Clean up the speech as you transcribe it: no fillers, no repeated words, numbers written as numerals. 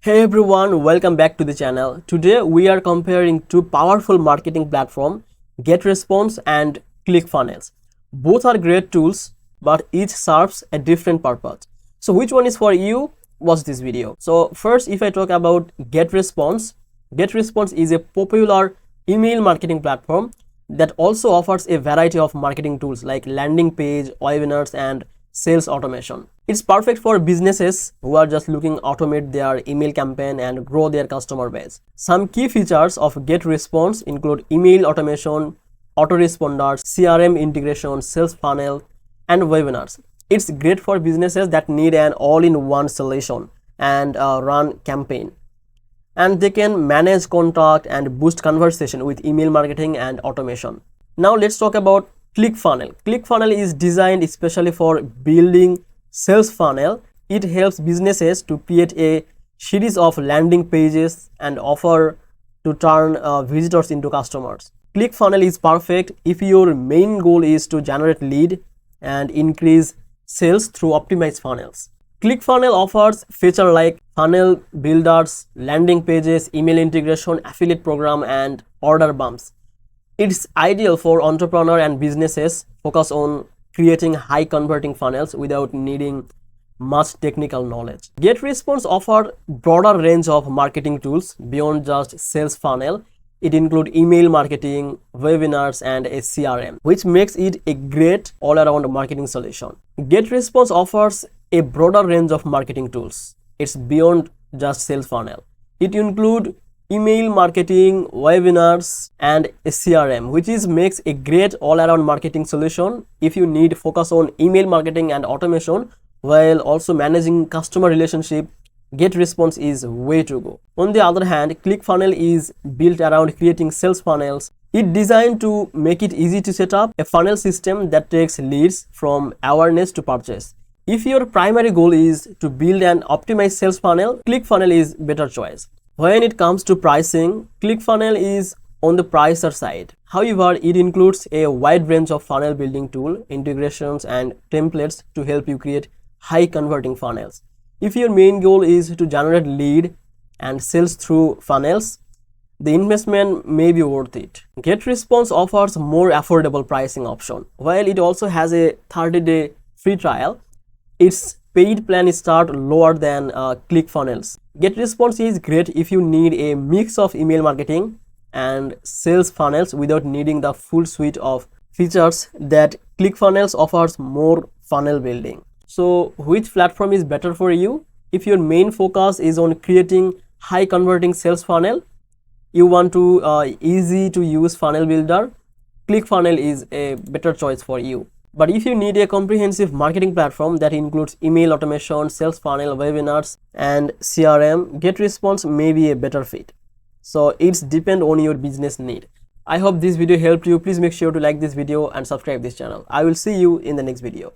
Hey everyone, welcome back to the channel. Today we are comparing two powerful marketing platforms, GetResponse and ClickFunnels. Both are great tools, but each serves a different purpose. So which one is for you? Watch this video. So first, if I talk about GetResponse, GetResponse is a popular email marketing platform that also offers a variety of marketing tools like landing page, webinars, and sales automation. It's perfect for businesses who are just looking to automate their email campaign and grow their customer base. Some key features of GetResponse include email automation, autoresponders, CRM integration, sales funnel, and webinars. It's great for businesses that need an all-in-one solution and run campaign. And they can manage contact and boost conversation with email marketing and automation. Now let's talk about ClickFunnels. ClickFunnels is designed especially for building sales funnel. It helps businesses to create a series of landing pages and offer to turn visitors into customers. ClickFunnels is perfect if your main goal is to generate lead and increase sales through optimized funnels. ClickFunnels offers features like funnel builders, landing pages, email integration, affiliate program, and order bumps. It's ideal for entrepreneurs and businesses focused on creating high converting funnels without needing much technical knowledge. GetResponse offers broader range of marketing tools beyond just sales funnel. It includes email marketing, webinars, and a CRM, which makes it a great all-around marketing solution. GetResponse offers a broader range of marketing tools. It's beyond just sales funnel. It includes email marketing, webinars, and a CRM, which makes a great all-around marketing solution if you need focus on email marketing and automation while also managing customer relationship. GetResponse is way to go. On the other hand, ClickFunnels is built around creating sales funnels. It's designed to make it easy to set up a funnel system that takes leads from awareness to purchase. If your primary goal is to build an optimized sales funnel, ClickFunnels is better choice. When it comes to pricing, ClickFunnels is on the pricier side. However, it includes a wide range of funnel building tool, integrations, and templates to help you create high converting funnels. If your main goal is to generate lead and sales through funnels, the investment may be worth it. GetResponse offers more affordable pricing option. While it also has a 30-day free trial, its paid plan start lower than ClickFunnels. GetResponse is great if you need a mix of email marketing and sales funnels without needing the full suite of features that ClickFunnels offers more funnel building. So which platform is better for you? If your main focus is on creating high converting sales funnel, you want to easy to use funnel builder, ClickFunnels is a better choice for you. But if you need a comprehensive marketing platform that includes email automation, sales funnel, webinars, and CRM, GetResponse may be a better fit. So it's depend on your business need. I hope this video helped you. Please make sure to like this video and subscribe this channel. I will see you in the next video.